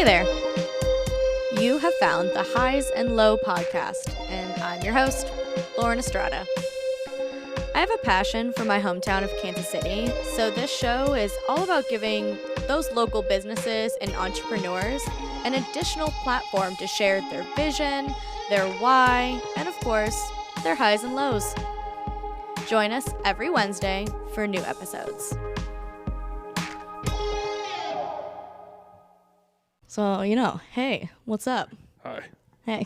Hey there. You have found the Highs and Low podcast, and I'm your host, Lauren Estrada. I have a passion for my hometown of Kansas City, so this show is all about giving those local businesses and entrepreneurs an additional platform to share their vision, their why, and of course, their highs and lows. Join us every Wednesday for new episodes. So, hey, what's up? Hi. Hey.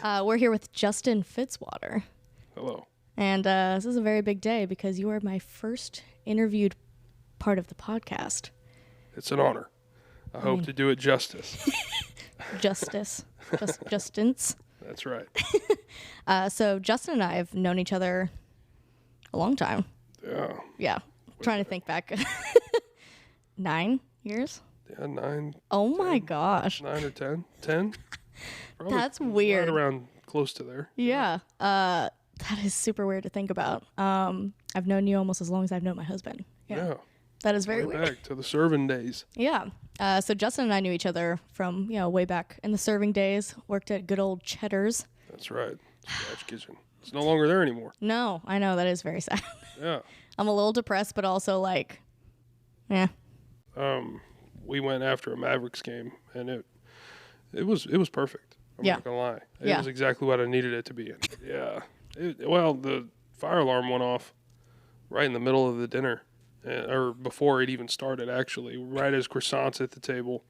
We're here with Justin Fitzwater. Hello. And this is a very big day because you are my first interviewed part of the podcast. It's an honor. I hope to do it justice. Justins. That's right. So Justin and I have known each other a long time. Yeah. Yeah. Trying to think back. 9 years? Yeah, 9. Oh 10, my gosh. 9 or 10? 10? Probably That's weird. Right around close to there. Yeah. That is super weird to think about. I've known you almost as long as I've known my husband. Yeah. That is very Way weird. back to the serving days. Yeah. So Justin and I knew each other from, way back in the serving days. Worked at good old Cheddar's. That's right. Scratch Kitchen. It's no longer there anymore. No, I know. That is very sad. Yeah. I'm a little depressed, but also yeah. We went after a Mavericks game, and it was perfect. I'm not gonna lie. It was exactly what I needed it to be in. Yeah. The fire alarm went off right in the middle of the dinner, or before it even started. Actually, right as croissants at the table,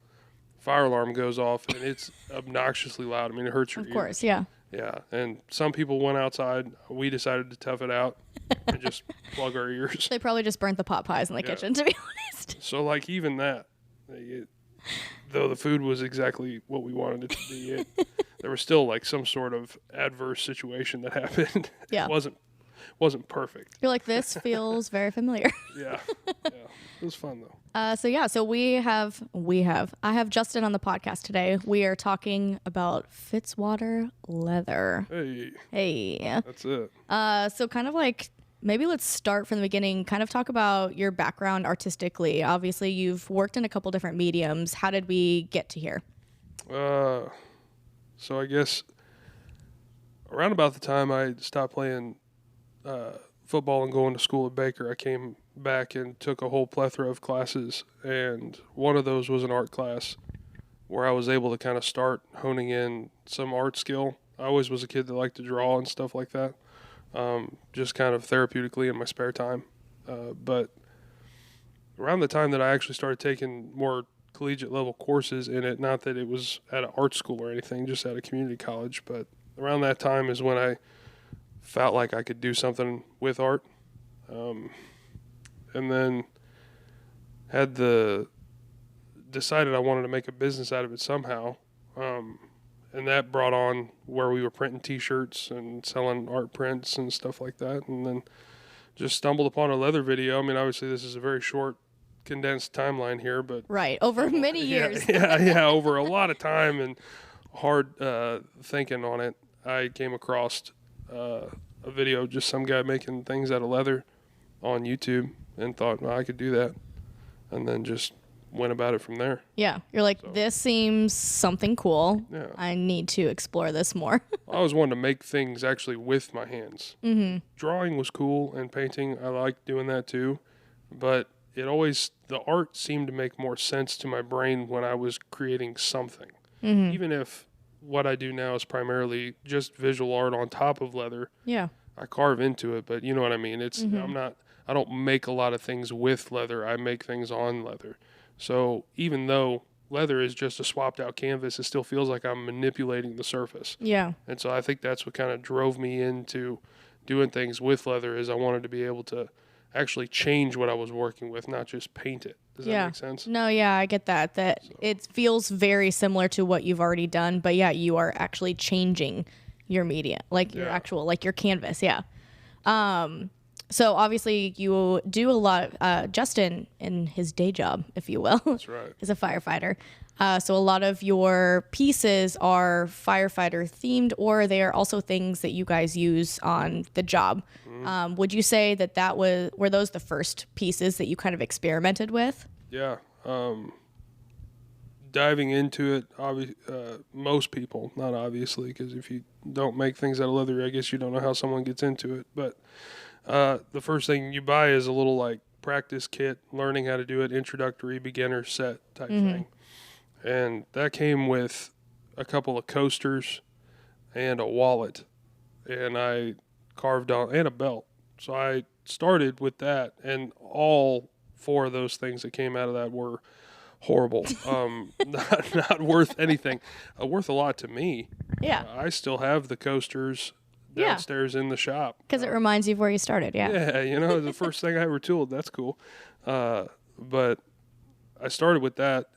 fire alarm goes off, and it's obnoxiously loud. I mean, it hurts your ears. Of course, yeah. Yeah, and some people went outside. We decided to tough it out and just plug our ears. They probably just burnt the pot pies in the kitchen, to be honest. So, even that, though the food was exactly what we wanted it to be, there was still, some sort of adverse situation that happened. Yeah. It wasn't perfect. You're like, this feels very familiar. Yeah. It was fun, though. So I have Justin on the podcast today. We are talking about Fitzwater Leather. Hey. That's it. So kind of maybe let's start from the beginning, kind of talk about your background artistically. Obviously, you've worked in a couple different mediums. How did we get to here? So I guess around about the time I stopped playing football and going to school at Baker, I came back and took a whole plethora of classes, and one of those was an art class where I was able to kind of start honing in some art skill. I always was a kid that liked to draw and stuff like that, just kind of therapeutically in my spare time. But around the time that I actually started taking more collegiate level courses in it, not that it was at an art school or anything, just at a community college, but around that time is when I felt like I could do something with art. And then decided I wanted to make a business out of it somehow. And that brought on where we were printing t-shirts and selling art prints and stuff like that. And then just stumbled upon a leather video. I mean, obviously this is a very short, condensed timeline here, but right, over many years. Yeah, over a lot of time and hard thinking on it. I came across a video, just some guy making things out of leather on YouTube, and thought, well, I could do that, and then just went about it from there. Yeah, you're like, this seems something cool. Yeah. I need to explore this more. I always wanted to make things actually with my hands. Mm-hmm. Drawing was cool, and painting, I liked doing that too, but the art seemed to make more sense to my brain when I was creating something. Mm-hmm. Even if what I do now is primarily just visual art on top of leather. Yeah. I carve into it, but you know what I mean? It's I don't make a lot of things with leather. I make things on leather. So even though leather is just a swapped out canvas, it still feels like I'm manipulating the surface. Yeah. And so I think that's what kind of drove me into doing things with leather, is I wanted to be able to actually change what I was working with, not just paint it. Does that make sense? No, yeah, I get that. It feels very similar to what you've already done, but yeah, you are actually changing your media, your actual, your canvas. Yeah. So obviously you do a lot, Justin, in his day job, if you will. That's right. Is a firefighter. So a lot of your pieces are firefighter themed, or they are also things that you guys use on the job. Mm-hmm. Would you say that were those the first pieces that you kind of experimented with? Yeah. diving into it, most people, not obviously, because if you don't make things out of leather, I guess you don't know how someone gets into it. But the first thing you buy is a little like practice kit, learning how to do it, introductory beginner set type thing. And that came with a couple of coasters and a wallet, and I carved on, and a belt. So I started with that, and all 4 of those things that came out of that were horrible. Not worth anything. Worth a lot to me. Yeah. I still have the coasters downstairs in the shop. Because it reminds you of where you started, Yeah, the first thing I ever tooled. That's cool. But I started with that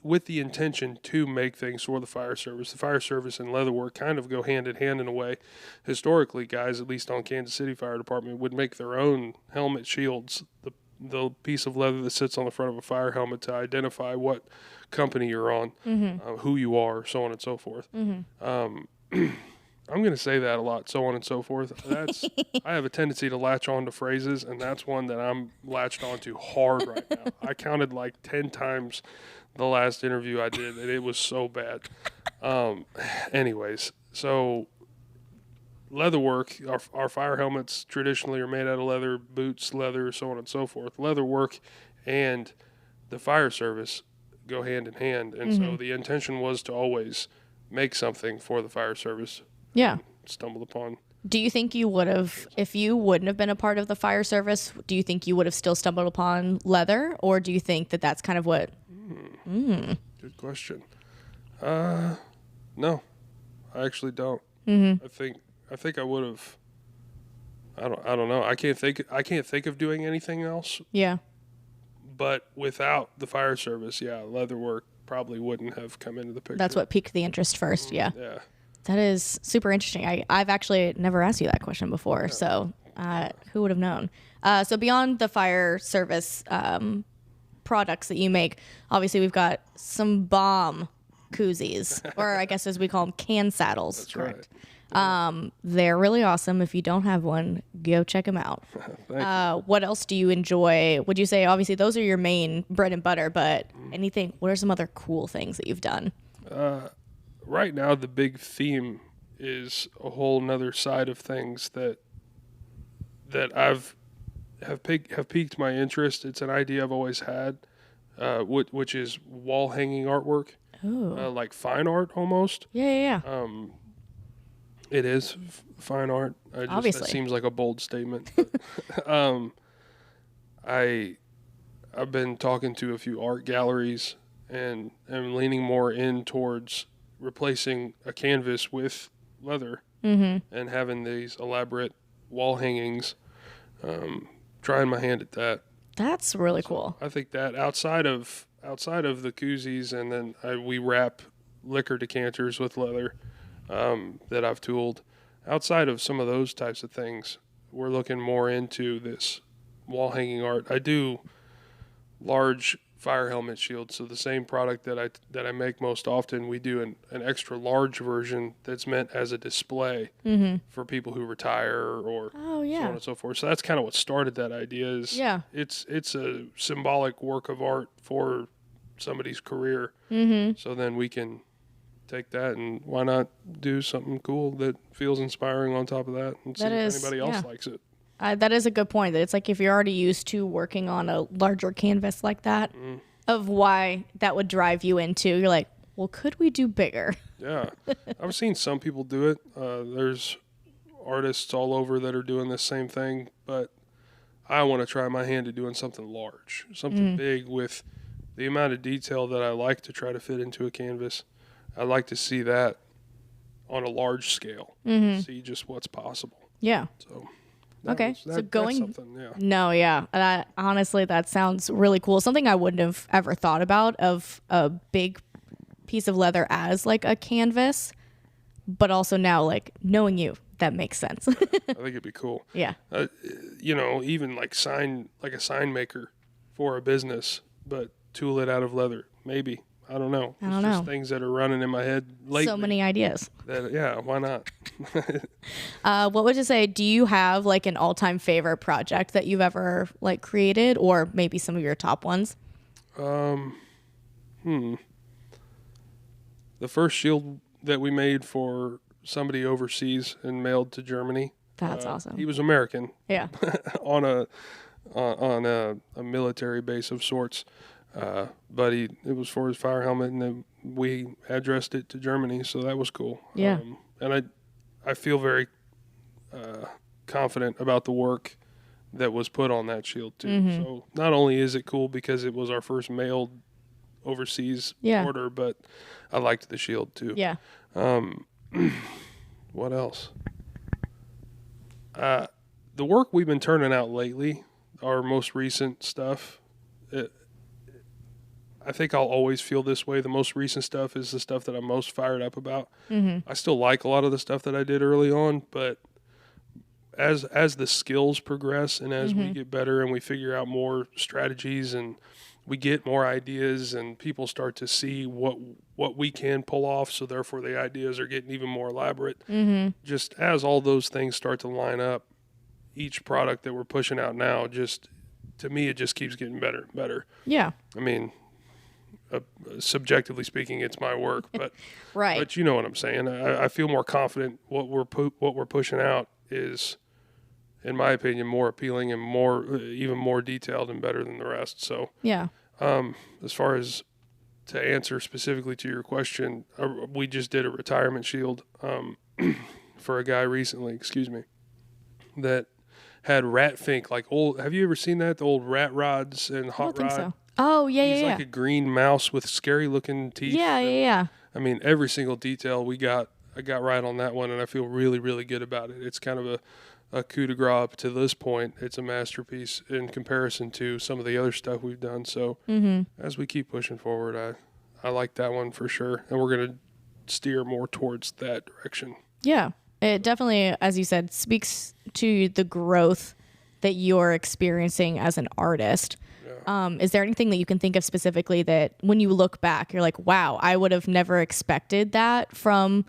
with the intention to make things for the fire service. The fire service and leatherwork kind of go hand in hand in a way. Historically, guys, at least on Kansas City Fire Department, would make their own helmet shields, the piece of leather that sits on the front of a fire helmet to identify what company you're on, who you are, so on and so forth. I'm going to say that a lot, so on and so forth. I have a tendency to latch on to phrases, and that's one that I'm latched onto hard right now. I counted like 10 times the last interview I did, and it was so bad. Anyways, so leatherwork, our fire helmets traditionally are made out of leather, boots, leather, so on and so forth. Leatherwork and the fire service go hand in hand, and so the intention was to always make something for the fire service. Yeah. Stumbled upon. Do you think you would have, if you wouldn't have been a part of the fire service, do you think you would have still stumbled upon leather, or do you think that that's kind of what? Good question. No, I actually don't. I think I would have. I don't know. I can't think of doing anything else. Yeah. But without the fire service, leatherwork probably wouldn't have come into the picture. That's what piqued the interest first. Yeah. Yeah. That is super interesting. I've actually never asked you that question before, so who would have known? So beyond the fire service products that you make, obviously we've got some bomb koozies, or I guess as we call them, can saddles. That's correct. Right. They're really awesome. If you don't have one, go check them out. What else do you enjoy? Would you say, obviously, those are your main bread and butter, but anything, what are some other cool things that you've done? Right now, the big theme is a whole nother side of things that have piqued my interest. It's an idea I've always had, which is wall hanging artwork, like fine art almost. Yeah. It is fine art. Obviously, that seems like a bold statement. But, I've been talking to a few art galleries and am leaning more in towards replacing a canvas with leather and having these elaborate wall hangings. Trying my hand at that. That's really cool. I think that outside of the koozies, and then we wrap liquor decanters with leather that I've tooled. Outside of some of those types of things, we're looking more into this wall hanging art. I do large fire helmet shields, so the same product that I make most often, we do an extra large version that's meant as a display for people who retire or so on and so forth. So that's kind of what started that idea. It's a symbolic work of art for somebody's career. So then we can take that, and why not do something cool that feels inspiring on top of that, and see if anybody else likes it. That is a good point. That it's like if you're already used to working on a larger canvas like that, of why that would drive you into, you're like, well, could we do bigger? Yeah. I've seen some people do it. There's artists all over that are doing the same thing, but I want to try my hand at doing something large, something big with the amount of detail that I like to try to fit into a canvas. I like to see that on a large scale, see just what's possible. Yeah. So. Honestly, that sounds really cool. Something I wouldn't have ever thought about, of a big piece of leather as like a canvas, but also now, like, knowing you, that makes sense. I think it'd be cool. Yeah. Even like a sign maker for a business, but tool it out of leather. Maybe. I don't know. It's just things that are running in my head lately. So many ideas. Why not? What would you say? Do you have like an all-time favorite project that you've ever like created, or maybe some of your top ones? the first shield that we made for somebody overseas and mailed to Germany. That's awesome. He was American. Yeah. on a military base of sorts. But it was for his fire helmet, and then we addressed it to Germany, so that was cool. Yeah. And I feel very confident about the work that was put on that shield too. Mm-hmm. So not only is it cool because it was our first mailed overseas order, but I liked the shield too. Yeah. What else? The work we've been turning out lately, our most recent stuff, I think I'll always feel this way. The most recent stuff is the stuff that I'm most fired up about. Mm-hmm. I still like a lot of the stuff that I did early on, but as the skills progress and as we get better and we figure out more strategies and we get more ideas and people start to see what we can pull off, so therefore the ideas are getting even more elaborate. Mm-hmm. Just as all those things start to line up, each product that we're pushing out now, just to me, it just keeps getting better and better. Yeah. I mean, subjectively speaking, it's my work, but right. But you know what I'm saying. I feel more confident what we're pushing out is, in my opinion, more appealing and even more detailed and better than the rest. So yeah. As far as to answer specifically to your question, we just did a retirement shield for a guy recently. Excuse me, that had rat fink, like old. Have you ever seen that? The old rat rods and hot I don't rod. think so. Oh yeah, He's yeah. like a green mouse with scary looking teeth. Yeah. I mean, every single detail I got right on that one, and I feel really, really good about it. It's kind of a coup de grace up to this point. It's a masterpiece in comparison to some of the other stuff we've done. So as we keep pushing forward, I like that one for sure, and we're going to steer more towards that direction. Yeah, it definitely, as you said, speaks to the growth that you're experiencing as an artist. Is there anything that you can think of specifically that when you look back, you're like, wow, I would have never expected that from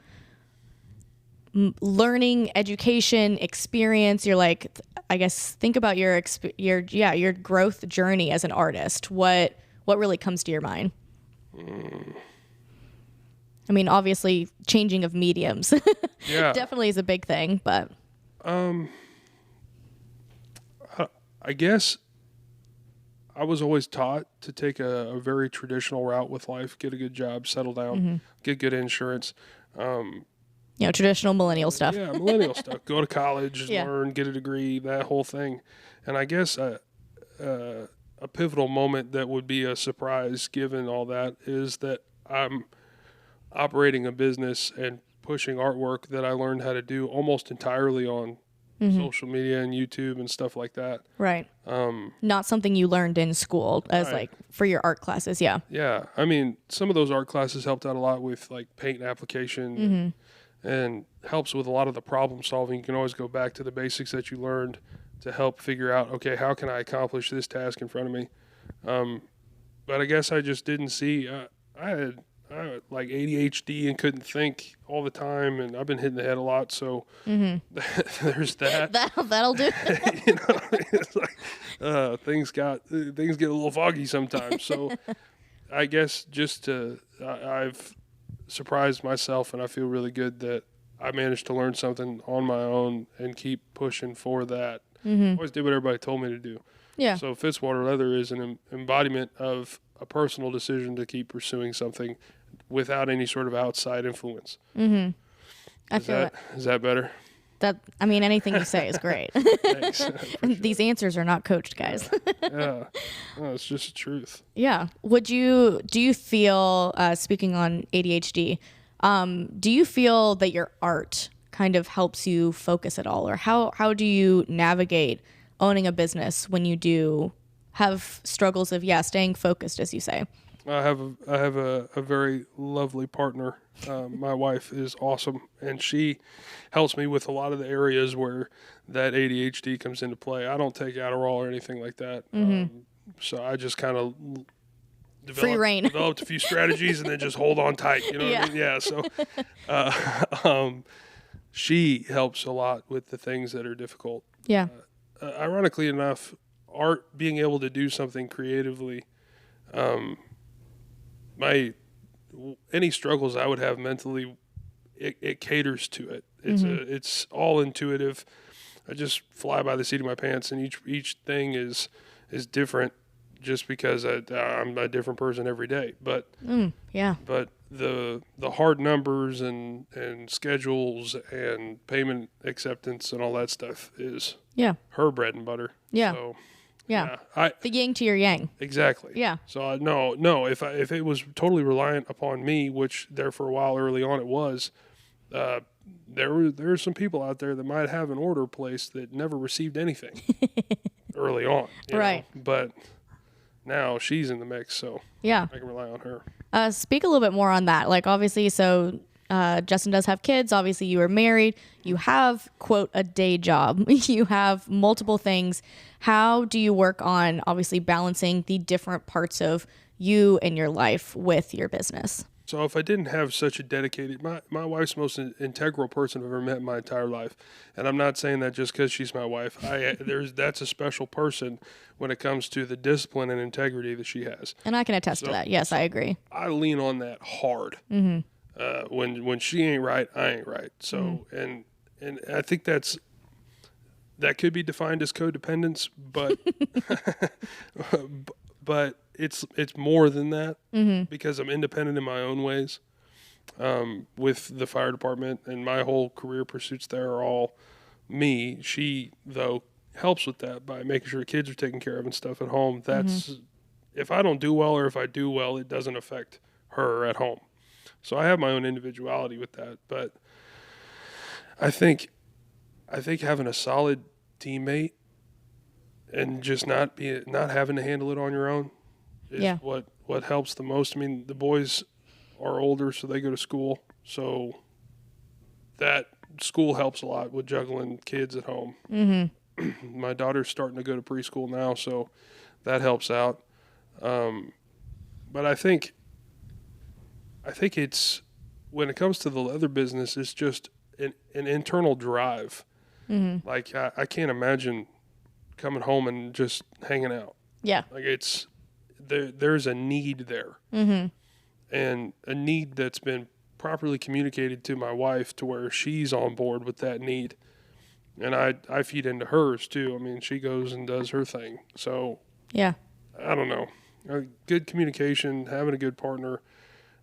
learning, education, experience? You're like, I guess, think about your growth journey as an artist. What really comes to your mind? I mean, obviously, changing of mediums definitely is a big thing, but I guess I was always taught to take a very traditional route with life, get a good job, settle down, get good insurance. Traditional millennial stuff. Yeah, millennial stuff. Go to college, learn, get a degree, that whole thing. And I guess a pivotal moment that would be a surprise given all that is that I'm operating a business and pushing artwork that I learned how to do almost entirely on social media and YouTube and stuff like that. Right. Not something you learned in school as like for your art classes. Yeah. Yeah. I mean, some of those art classes helped out a lot with like paint application and helps with a lot of the problem solving. You can always go back to the basics that you learned to help figure out, okay, how can I accomplish this task in front of me? But I guess I just didn't see, I had like ADHD and couldn't think all the time, and I've been hitting the head a lot, so there's that. That'll do. It's like things get a little foggy sometimes. So I guess I've surprised myself, and I feel really good that I managed to learn something on my own and keep pushing for that. Always did what everybody told me to do. Yeah. So Fitzwater Leather is an embodiment of a personal decision to keep pursuing something without any sort of outside influence. I feel it. Is that better? Anything you say is great. Thanks. These answers are not coached, guys. Yeah. No, it's just the truth. Yeah. Do you feel, speaking on ADHD, do you feel that your art kind of helps you focus at all? Or how do you navigate owning a business when you do have struggles of, staying focused, as you say? I have a very lovely partner. My wife is awesome, and she helps me with a lot of the areas where that ADHD comes into play. I don't take Adderall or anything like that. So I just kind of developed a few strategies and then just hold on tight. You know what I mean? Yeah. So she helps a lot with the things that are difficult. Yeah. Ironically enough, being able to do something creatively, my any struggles I would have mentally, it caters to it. It's all intuitive. I just fly by the seat of my pants, and each thing is different, just because I'm a different person every day. But but the hard numbers and schedules and payment acceptance and all that stuff is her bread and butter. Yeah. So, yeah. The yin to your yang. Exactly. Yeah. So no, if it was totally reliant upon me, which there for a while early on it was, there were some people out there that might have an order placed that never received anything early on. Right. Know? But now she's in the mix, so yeah, I can rely on her. Speak a little bit more on that. Like, obviously, so Justin does have kids. Obviously, you are married. You have, quote, a day job. You have multiple things. How do you work on, obviously, balancing the different parts of you and your life with your business? So if I didn't have such a dedicated, my wife's the most integral person I've ever met in my entire life. And I'm not saying that just because she's my wife. That's a special person when it comes to the discipline and integrity that she has. And I can attest to that. Yes, I agree. I lean on that hard. When she ain't right, I ain't right. So, and I think that could be defined as codependence, but but it's more than that, because I'm independent in my own ways. With the fire department, and my whole career pursuits there are all me. She, though, helps with that by making sure the kids are taken care of and stuff at home. That's if I don't do well, or if I do well, it doesn't affect her at home. So I have my own individuality with that. But I think having a solid teammate and just not having to handle it on your own is what helps the most. I mean, the boys are older, so they go to school. So that school helps a lot with juggling kids at home. My daughter's starting to go to preschool now, so that helps out. But I think it's, when it comes to the leather business, it's just an internal drive. Like I can't imagine coming home and just hanging out. Yeah. Like there's a need there. And a need that's been properly communicated to my wife to where she's on board with that need. And I feed into hers too. I mean, she goes and does her thing. So yeah, I don't know. Good communication, having a good partner,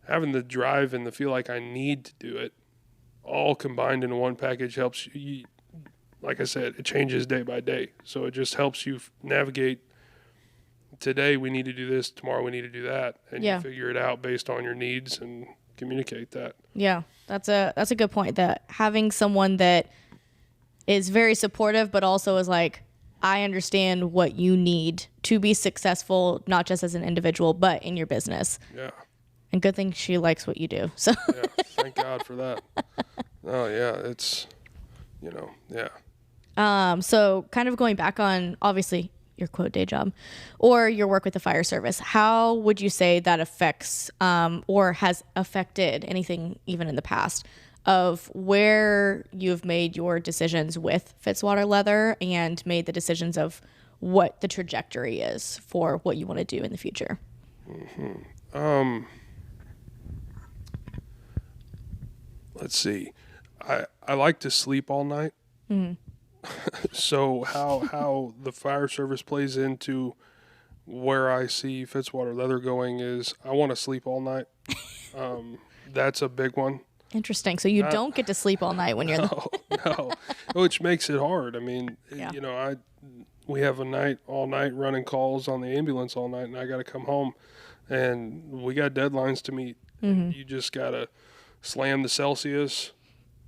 having the drive and the feel like I need to do it, all combined into one package helps you. Like I said, it changes day by day. So it just helps you navigate. Today we need to do this, tomorrow we need to do that, and you figure it out based on your needs and communicate that. Yeah, that's a good point, that having someone that is very supportive but also is like, I understand what you need to be successful, not just as an individual but in your business. Yeah. And good thing she likes what you do. So yeah, thank God for that. Oh yeah, it's so kind of going back on, obviously, your quote day job or your work with the fire service, how would you say that affects or has affected anything even in the past of where you've made your decisions with Fitzwater Leather and made the decisions of what the trajectory is for what you want to do in the future? Let's see. I like to sleep all night. So how the fire service plays into where I see Fitzwater Leather going is I want to sleep all night. That's a big one. Interesting. So you don't get to sleep all night when you're no, which makes it hard. I mean, we have all night running calls on the ambulance all night, and I got to come home, and we got deadlines to meet. And you just got to slam the Celsius.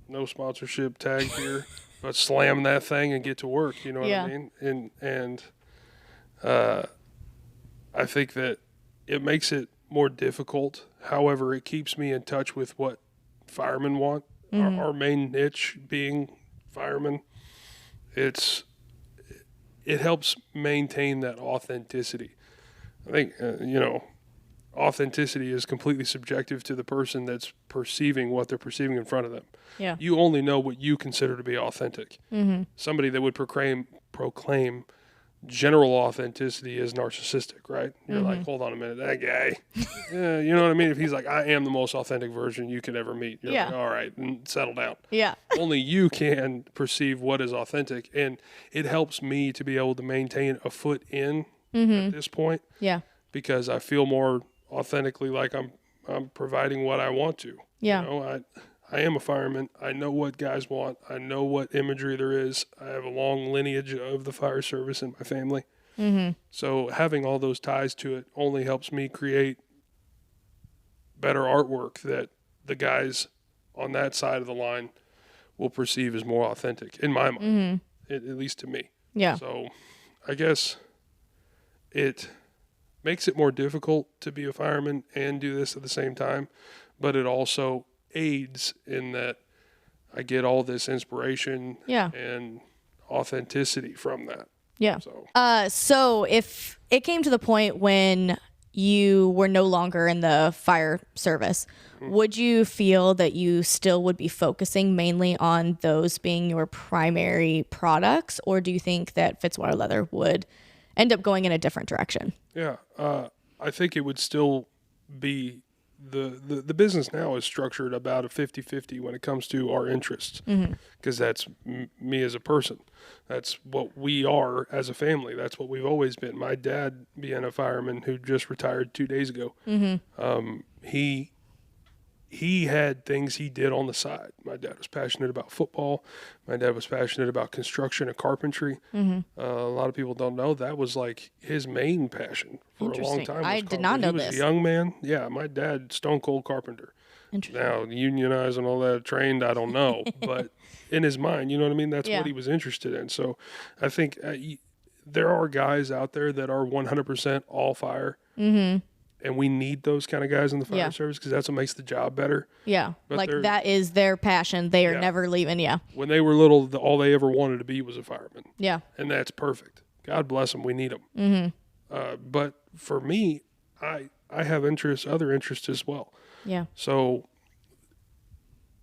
No sponsorship tag here. But slam that thing and get to work, you know what I mean? And I think that it makes it more difficult. However, it keeps me in touch with what firemen want. Our main niche being firemen. It helps maintain that authenticity. I think, authenticity is completely subjective to the person that's perceiving what they're perceiving in front of them. Yeah. You only know what you consider to be authentic. Somebody that would proclaim general authenticity is narcissistic, right? You're like, hold on a minute, that guy. Yeah, you know what I mean? If he's like, I am the most authentic version you could ever meet. You're like, all right, settle down. Yeah. Only you can perceive what is authentic. And it helps me to be able to maintain a foot in at this point. Yeah. Because I feel more authentically like I'm providing what I want to. Yeah. You know, I am a fireman. I know what guys want. I know what imagery there is. I have a long lineage of the fire service in my family. So having all those ties to it only helps me create better artwork that the guys on that side of the line will perceive as more authentic, in my mind, at least to me. Yeah. So I guess it makes it more difficult to be a fireman and do this at the same time, but it also aids in that I get all this inspiration and authenticity from that. Yeah. So if it came to the point when you were no longer in the fire service, would you feel that you still would be focusing mainly on those being your primary products, or do you think that Fitzwater Leather would end up going in a different direction? Yeah. I think it would still be the business now is structured about a 50-50 when it comes to our interests, because that's me as a person. That's what we are as a family. That's what we've always been. My dad, being a fireman who just retired 2 days ago, he had things he did on the side. My dad was passionate about football. My dad was passionate about construction and carpentry. A lot of people don't know that was like his main passion for a long time. I did not know this. He was a young man. Yeah, my dad, stone cold carpenter. Interesting. Now, unionized and all that, trained, I don't know. But in his mind, you know what I mean? That's what he was interested in. So I think there are guys out there that are 100% all fire. And we need those kind of guys in the fire service because that's what makes the job better. Yeah, but like that is their passion. They are never leaving. Yeah. When they were little, all they ever wanted to be was a fireman. Yeah. And that's perfect. God bless them. We need them. But for me, I have other interests as well. Yeah. So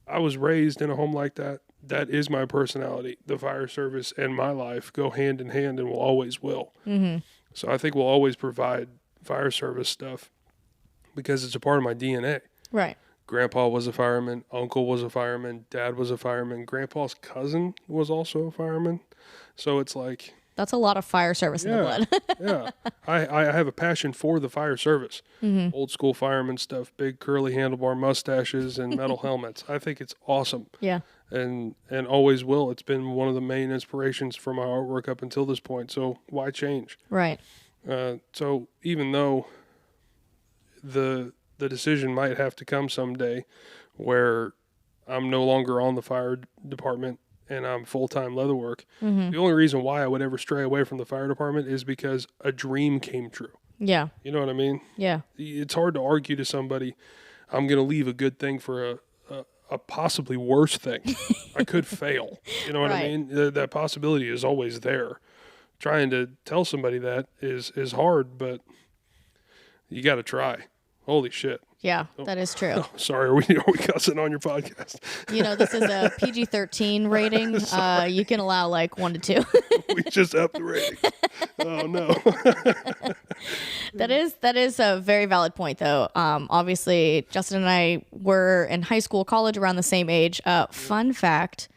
I was raised in a home like that. That is my personality. The fire service and my life go hand in hand and will always will. So I think we'll always provide fire service stuff because it's a part of my DNA. Right. Grandpa was a fireman. Uncle was a fireman. Dad was a fireman. Grandpa's cousin was also a fireman. So it's like... That's a lot of fire service in the blood. Yeah. I have a passion for the fire service. Old school fireman stuff, big curly handlebar mustaches and metal helmets. I think it's awesome. Yeah. And always will. It's been one of the main inspirations for my artwork up until this point. So why change? Right. So even though the decision might have to come someday where I'm no longer on the fire department and I'm full-time leather work, the only reason why I would ever stray away from the fire department is because a dream came true. Yeah. You know what I mean? Yeah. It's hard to argue to somebody, I'm going to leave a good thing for a possibly worse thing. I could fail. You know what I mean? That possibility is always there. Trying to tell somebody that is hard, but you got to try. Holy shit. Yeah, that is true. Oh, sorry, are we cussing on your podcast? You know, this is a PG-13 rating. You can allow like 1 to 2. We just upped the rating. Oh no. That is a very valid point, though. Obviously, Justin and I were in high school, college, around the same age. Fun fact.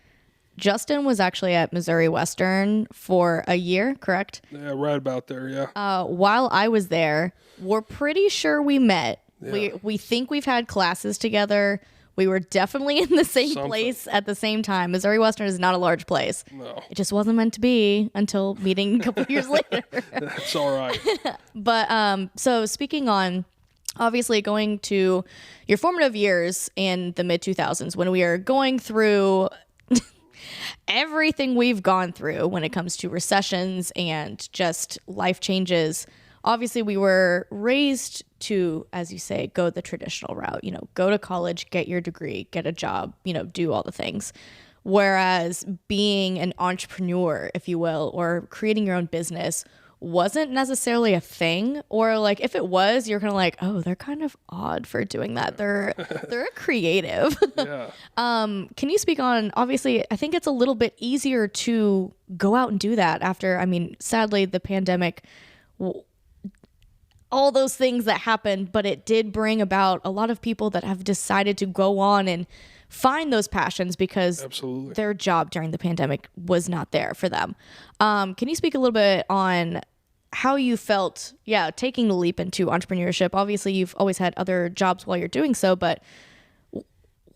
Justin was actually at Missouri Western for a year, correct? Yeah, right about there, yeah. While I was there, we're pretty sure we met. Yeah. We think we've had classes together. We were definitely in the same place at the same time. Missouri Western is not a large place. No. It just wasn't meant to be until meeting a couple years later. That's all right. But so speaking on obviously going to your formative years in the mid-2000s when we are going through everything we've gone through when it comes to recessions and just life changes. Obviously, we were raised to, as you say, go the traditional route, go to college, get your degree, get a job, do all the things. Whereas being an entrepreneur, if you will, or creating your own business wasn't necessarily a thing, or like if it was, you're kind of like, oh, they're kind of odd for doing that. They're creative. Yeah. Can you speak on, obviously, I think it's a little bit easier to go out and do that after, I mean, sadly, the pandemic, all those things that happened, but it did bring about a lot of people that have decided to go on and find those passions because Absolutely. their job during the pandemic was not there for them. Can you speak a little bit on how you felt, taking the leap into entrepreneurship? Obviously, you've always had other jobs while you're doing so, but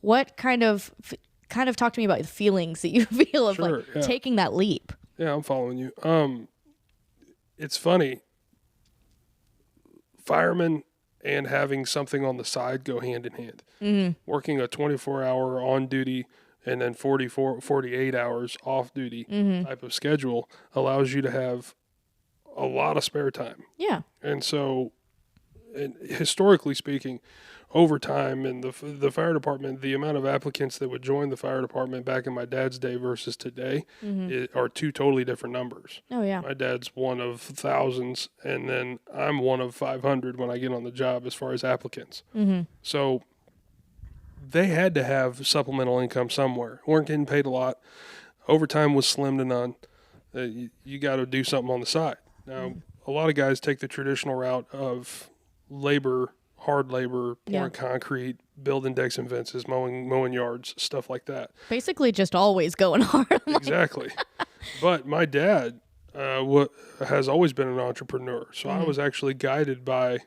what kind of talk to me about the feelings that you feel of taking that leap? Yeah, I'm following you. It's funny. Firemen and having something on the side go hand in hand. Mm-hmm. Working a 24-hour on duty and then 48 hours off duty type of schedule allows you to have a lot of spare time. Yeah. And so, historically speaking, over time in the fire department, the amount of applicants that would join the fire department back in my dad's day versus today are two totally different numbers. Oh, yeah. My dad's one of thousands, and then I'm one of 500 when I get on the job as far as applicants. Mm-hmm. So they had to have supplemental income somewhere. Weren't getting paid a lot. Overtime was slim to none. You got to do something on the side. Now, a lot of guys take the traditional route of hard labor, pouring concrete, building decks and fences, mowing yards, stuff like that. Basically just always going hard. Exactly. But my dad has always been an entrepreneur. So I was actually guided by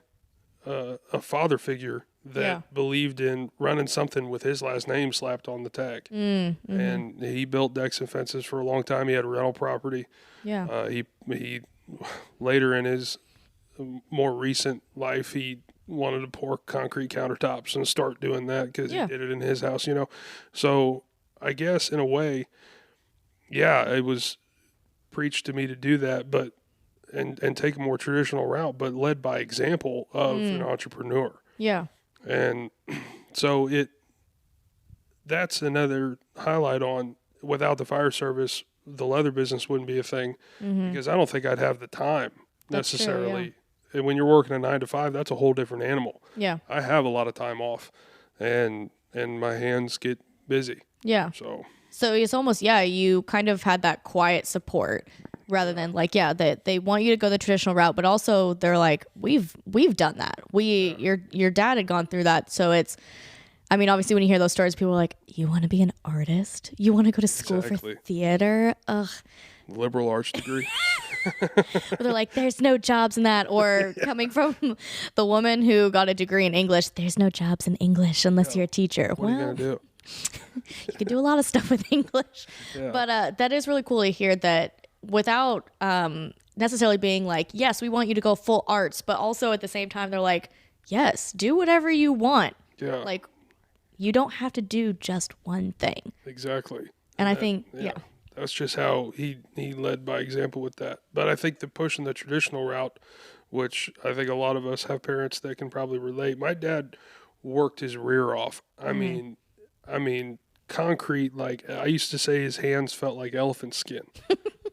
a father figure that believed in running something with his last name slapped on the tag. Mm-hmm. And he built decks and fences for a long time. He had a rental property. Yeah. He later in his more recent life, he wanted to pour concrete countertops and start doing that because he did it in his house, So I guess in a way, it was preached to me to do that, but and take a more traditional route, but led by example of an entrepreneur. Yeah. And so that's another highlight on, without the fire service, the leather business wouldn't be a thing because I don't think I'd have the time necessarily. True, yeah. And when you're working a 9 to 5, that's a whole different animal. Yeah. I have a lot of time off and my hands get busy. Yeah. So it's almost, you kind of had that quiet support rather than they want you to go the traditional route, but also they're like, we've done that. Your dad had gone through that. So it's, I mean, obviously when you hear those stories, people are like, you want to be an artist? You want to go to school for theater? Ugh. Liberal arts degree. They're like, there's no jobs in that. Or coming from the woman who got a degree in English, there's no jobs in English unless you're a teacher. What are you going to do? You can do a lot of stuff with English. Yeah. But that is really cool to hear that without necessarily being like, yes, we want you to go full arts, but also at the same time, they're like, yes, do whatever you want. Yeah. Like, you don't have to do just one thing. Exactly. And I think, that's just how he led by example with that. But I think the pushing the traditional route, which I think a lot of us have parents that can probably relate. My dad worked his rear off. I mean, concrete, like I used to say his hands felt like elephant skin.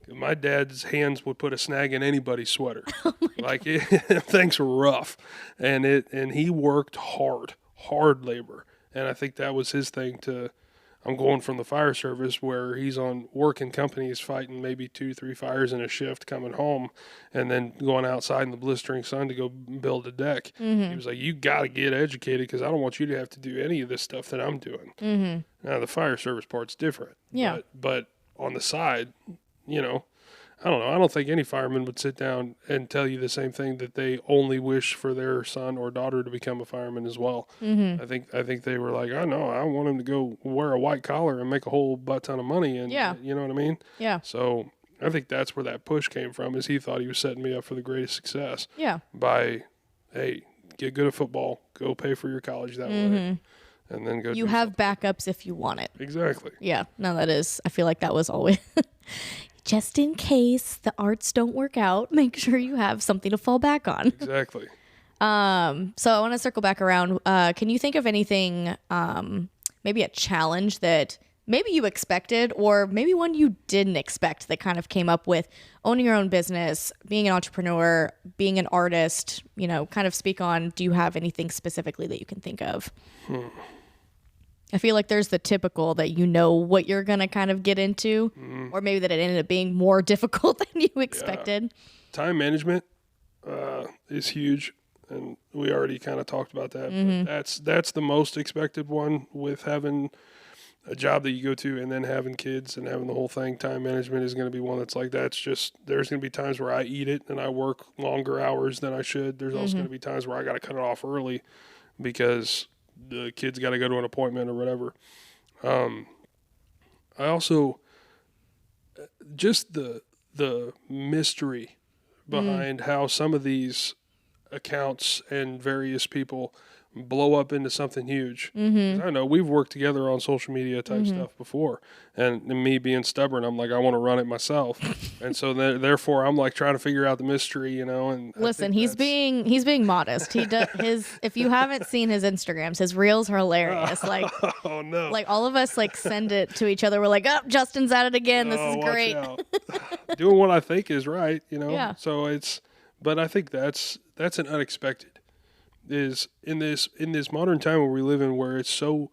My dad's hands would put a snag in anybody's sweater. Things were rough. And he worked hard labor. And I think that was his thing I'm going from the fire service where he's on working companies fighting maybe 2-3 fires in a shift, coming home and then going outside in the blistering sun to go build a deck. Mm-hmm. He was like, you got to get educated because I don't want you to have to do any of this stuff that I'm doing. Mm-hmm. Now the fire service part's different. Yeah. But on the side, I don't know. I don't think any fireman would sit down and tell you the same thing, that they only wish for their son or daughter to become a fireman as well. Mm-hmm. I think they were like, I know, I want him to go wear a white collar and make a whole butt ton of money. And you know what I mean? Yeah. So I think that's where that push came from, is he thought he was setting me up for the greatest success. Yeah. By, hey, get good at football, go pay for your college that way. And then go. You have backups if you want it. Exactly. Yeah. No, that is, I feel like that was always just in case the arts don't work out, make sure you have something to fall back on. Exactly. So I want to circle back around. Can you think of anything, maybe a challenge that maybe you expected, or maybe one you didn't expect that kind of came up with owning your own business, being an entrepreneur, being an artist, kind of speak on, do you have anything specifically that you can think of? I feel like there's the typical that what you're going to kind of get into, or maybe that it ended up being more difficult than you expected. Yeah. Time management is huge, and we already kind of talked about that. But that's the most expected one with having a job that you go to and then having kids and having the whole thing. Time management is going to be one that's like that. It's just, there's going to be times where I eat it and I work longer hours than I should. There's also going to be times where I got to cut it off early because the kids got to go to an appointment or whatever. I also, just the mystery behind how some of these accounts and various people blow up into something huge. I know we've worked together on social media type stuff before, and me being stubborn, I'm like, I want to run it myself. And so therefore I'm like trying to figure out the mystery, and listen, he's being modest. He does if you haven't seen his Instagrams, his reels are hilarious. Like, oh no, like all of us like send it to each other. We're like, oh, Justin's at it again. This is great. Doing what I think is right, Yeah. So but I think that's an unexpected. Is in this modern time where we live in, where it's so,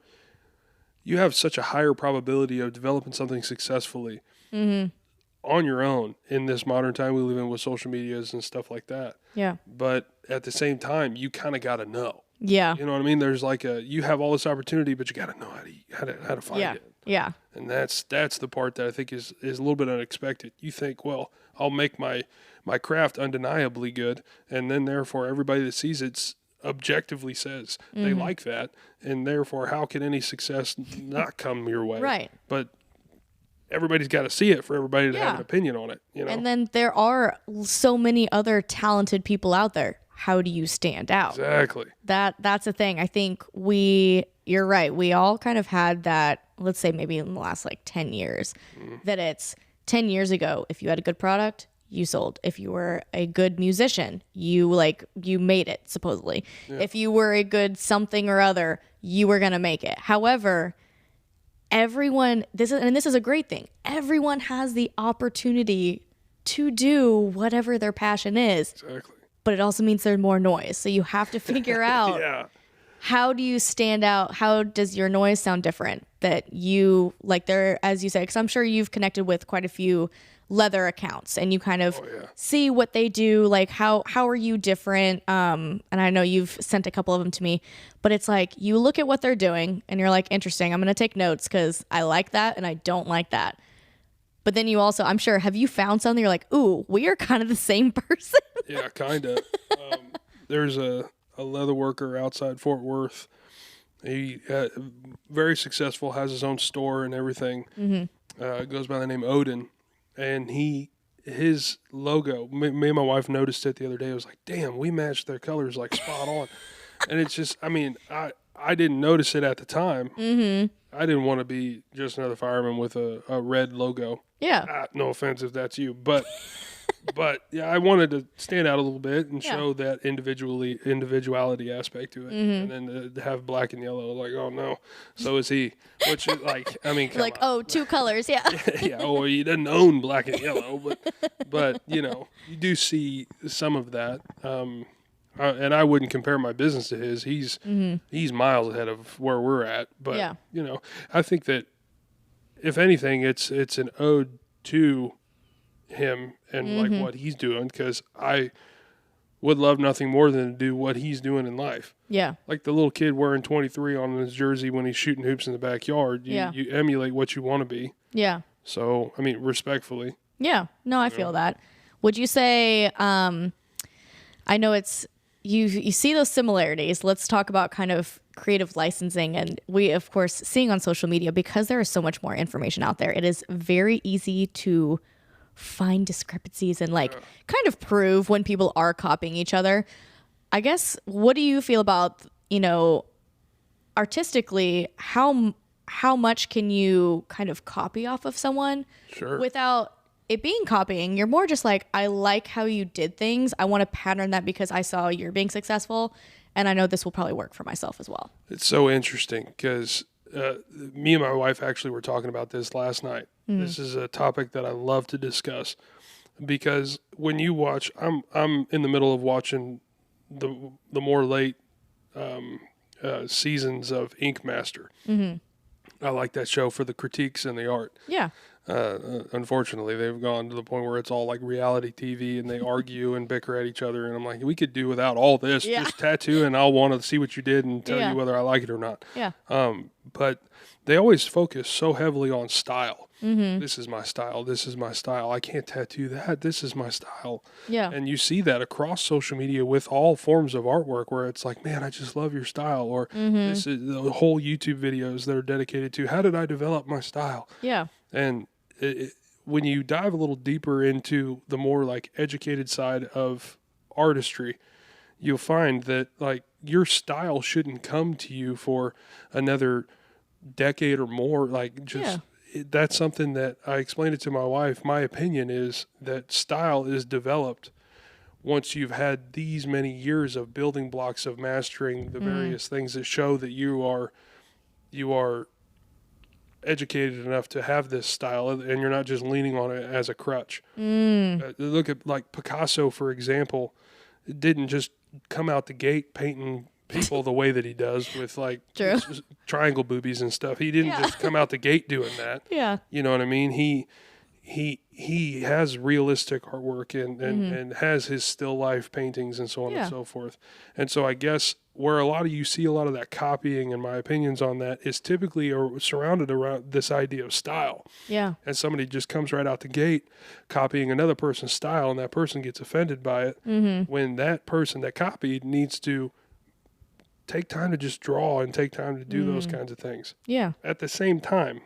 you have such a higher probability of developing something successfully on your own in this modern time we live in with social medias and stuff like that. Yeah. But at the same time, you kind of got to know. Yeah. You know what I mean? There's like you have all this opportunity, but you got to know how to find it. Yeah. And that's the part that I think is a little bit unexpected. You think, well, I'll make my craft undeniably good, and then therefore everybody that sees it's objectively says they like that, and therefore how can any success not come your way? Right. But everybody's got to see it for everybody to have an opinion on it, And then there are so many other talented people out there. How do you stand out? Exactly. That's the thing. I think you're right. We all kind of had that, let's say maybe in the last like 10 years, that it's 10 years ago, if you had a good product, you sold. If you were a good musician, you made it, supposedly. Yeah. If you were a good something or other, you were going to make it. However, this is a great thing. Everyone has the opportunity to do whatever their passion is. Exactly. But it also means there's more noise. So you have to figure out how do you stand out? How does your noise sound different? That you, like there, as you say, because I'm sure you've connected with quite a few leather accounts and you kind of see what they do, like how are you different, and I know you've sent a couple of them to me, but it's like you look at what they're doing and you're like, interesting, I'm gonna take notes because I like that and I don't like that. But then you also, I'm sure, have you found something you're like, ooh, we are kind of the same person? Yeah, kind of. There's a leather worker outside Fort Worth. He very successful, has his own store and everything. Goes by the name Odin. And his logo, me and my wife noticed it the other day. I was like, damn, we matched their colors like spot on. And it's just, I mean, I didn't notice it at the time. I didn't want to be just another fireman with a red logo. Yeah. No offense if that's you. But yeah, I wanted to stand out a little bit and show that individuality aspect to it. And then to have black and yellow, like, oh no, so is he. Which is like, I mean, come like, on. oh, two colors, yeah. Yeah, oh, he doesn't own black and yellow, but you do see some of that. And I wouldn't compare my business to his. He's miles ahead of where we're at. But I think that if anything, it's an ode to him and like what he's doing, because I would love nothing more than to do what he's doing in life. Yeah. Like the little kid wearing 23 on his jersey when he's shooting hoops in the backyard. You emulate what you want to be. Yeah. So, I mean, respectfully. Yeah. No, I feel that. Would you say, I know it's, you see those similarities. Let's talk about kind of creative licensing. And we, of course, seeing on social media, because there is so much more information out there, it is very easy to find discrepancies and kind of prove when people are copying each other. I guess, what do you feel about, artistically, how much can you kind of copy off of someone without it being copying? You're more just like, I like how you did things. I want to pattern that because I saw you're being successful, and I know this will probably work for myself as well. It's so interesting because me and my wife actually were talking about this last night. This is a topic that I love to discuss because when you watch, I'm in the middle of watching the more late seasons of Ink Master. I like that show for the critiques and the art. Yeah. Unfortunately, they've gone to the point where it's all like reality TV and they argue and bicker at each other. And I'm like, we could do without all this. Yeah. Just tattoo and I'll want to see what you did and tell you whether I like it or not. Yeah. But they always focus so heavily on style. This is my style. This is my style. I can't tattoo that. This is my style. Yeah. And you see that across social media with all forms of artwork where it's like, man, I just love your style. Or this is the whole YouTube videos that are dedicated to how did I develop my style? Yeah. And when you dive a little deeper into the more like educated side of artistry, you'll find that like your style shouldn't come to you for another decade or more. Like just that's something that I explained it to my wife. My opinion is that style is developed once you've had these many years of building blocks of mastering the various things that show that you are educated enough to have this style and you're not just leaning on it as a crutch. Look at like Picasso, for example, didn't just come out the gate painting people the way that he does with like triangle boobies and stuff. He didn't just come out the gate doing that. Yeah. You know what I mean? He has realistic artwork and has his still life paintings and so on and so forth. And so I guess where a lot of you see a lot of that copying and my opinions on that is typically surrounded around this idea of style. Yeah. And somebody just comes right out the gate copying another person's style and that person gets offended by it when that person that copied needs to take time to just draw and take time to do those kinds of things. Yeah. At the same time,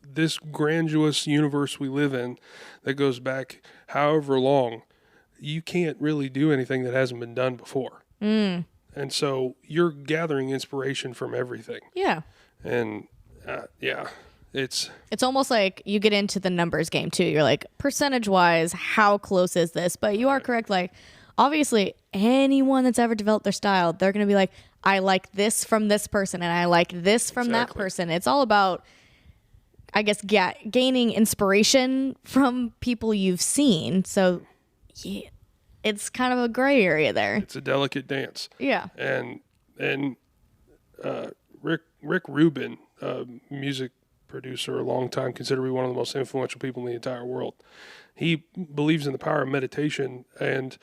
this grandiose universe we live in that goes back however long, you can't really do anything that hasn't been done before. And so you're gathering inspiration from everything. Yeah. And it's almost like you get into the numbers game too. You're like, percentage wise, how close is this? But you are correct. Like, obviously, anyone that's ever developed their style, they're going to be like, I like this from this person and I like this from that person. It's all about, I guess, gaining inspiration from people you've seen. So yeah, it's kind of a gray area there. It's a delicate dance. Yeah. And Rick Rubin, music producer, a long time, considered to be one of the most influential people in the entire world. He believes in the power of meditation and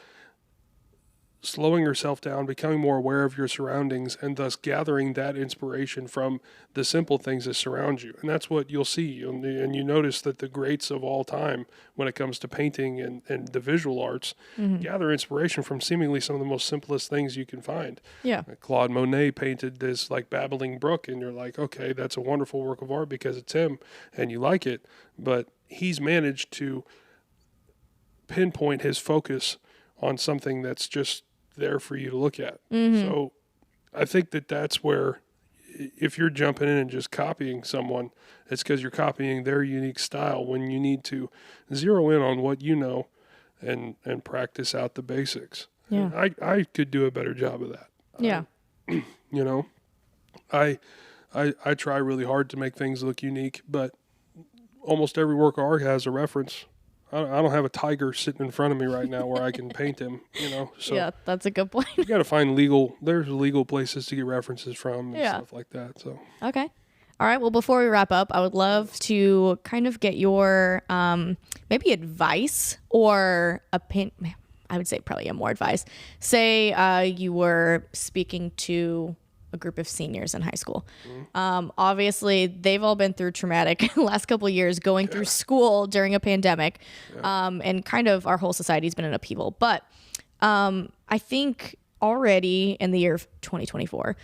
slowing yourself down, becoming more aware of your surroundings, and thus gathering that inspiration from the simple things that surround you. And that's what you'll see. And you notice that the greats of all time, when it comes to painting and the visual arts, gather inspiration from seemingly some of the most simplest things you can find. Yeah. Claude Monet painted this like babbling brook, and you're like, okay, that's a wonderful work of art because it's him and you like it. But he's managed to pinpoint his focus on something that's just there for you to look at. So I think that's where if you're jumping in and just copying someone, it's because you're copying their unique style when you need to zero in on what you know and practice out the basics. Yeah. And I could do a better job of that. Yeah. You know, I try really hard to make things look unique, but almost every work of art has a reference. I don't have a tiger sitting in front of me right now where I can paint him, you know. So yeah, that's a good point. you got to find there's legal places to get references from and stuff like that. So okay. All right. Well, before we wrap up, I would love to kind of get your maybe advice or opinion. I would say probably more advice. Say you were speaking to a group of seniors in high school. Obviously, they've all been through traumatic last couple of years going through school during a pandemic. And kind of our whole society's been in upheaval. But I think already in the year of 2024,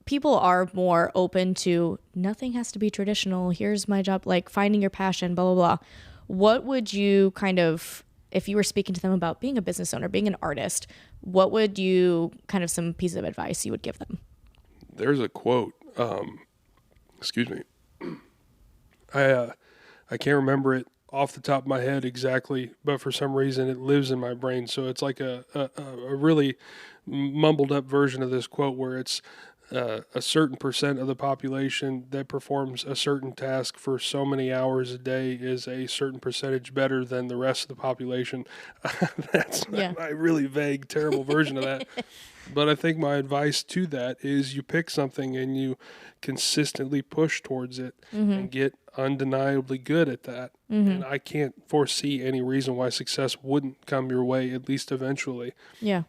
people are more open to nothing has to be traditional. Here's my job, like finding your passion, blah, blah, blah. What would you kind of, if you were speaking to them about being a business owner, being an artist, what would you kind of some piece of advice you would give them? There's a quote. Excuse me. I can't remember it off the top of my head exactly, but for some reason it lives in my brain. So it's like a really mumbled up version of this quote where it's a certain percent of the population that performs a certain task for so many hours a day is a certain percentage better than the rest of the population. That's a really vague, terrible version of that. But I think my advice to that is you pick something and you consistently push towards it and get undeniably good at that. And I can't foresee any reason why success wouldn't come your way, at least eventually. Yeah.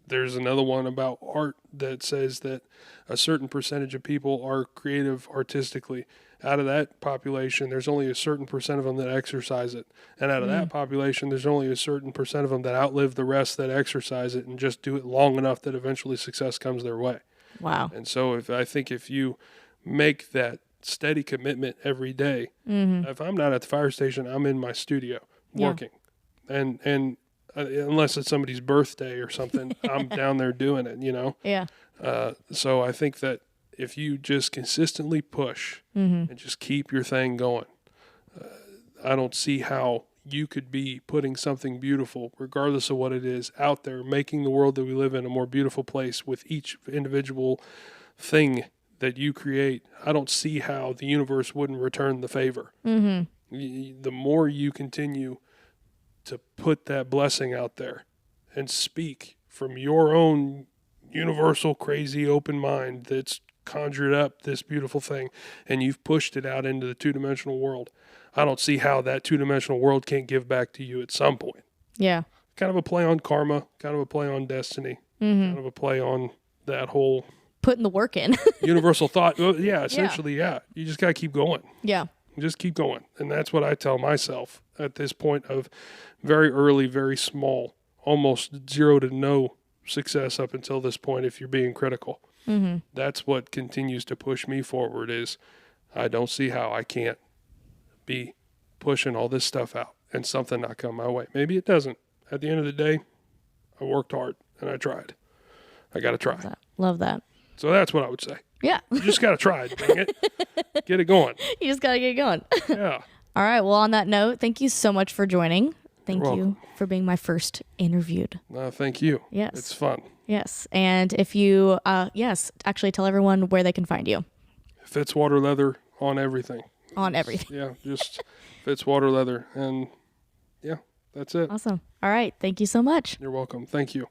There's another one about art that says that a certain percentage of people are creative artistically. Out of that population, there's only a certain percent of them that exercise it. And out of that population, there's only a certain percent of them that outlive the rest that exercise it and just do it long enough that eventually success comes their way. Wow. And so if you make that steady commitment every day, if I'm not at the fire station, I'm in my studio working. And unless it's somebody's birthday or something, I'm down there doing it, Yeah. So I think that if you just consistently push and just keep your thing going, I don't see how you could be putting something beautiful, regardless of what it is, out there, making the world that we live in a more beautiful place with each individual thing that you create. I don't see how the universe wouldn't return the favor. The more you continue to put that blessing out there and speak from your own universal, crazy, open mind that's conjured up this beautiful thing and you've pushed it out into the two-dimensional world, I don't see how that two-dimensional world can't give back to you at some point. Yeah. Kind of a play on karma, kind of a play on destiny, kind of a play on that whole putting the work in. universal thought. Well, essentially. You just got to keep going. Yeah. Just keep going. And that's what I tell myself at this point of very early, very small, almost zero to no success up until this point if you're being critical. That's what continues to push me forward is I don't see how I can't be pushing all this stuff out and something not come my way. Maybe it doesn't. At the end of the day, I worked hard and I tried. I got to try. Love that. So that's what I would say. Yeah. You just got to try it, dang it. Get it going. You just got to get going. Yeah. All right. Well, on that note, thank you so much for joining. Thank you for being my first interviewed. Thank you. Yes. It's fun. Yes. And if you, actually tell everyone where they can find you. Fitzwater Leather on everything. On everything. Yeah. Just Fitzwater Leather. And yeah, that's it. Awesome. All right. Thank you so much. You're welcome. Thank you.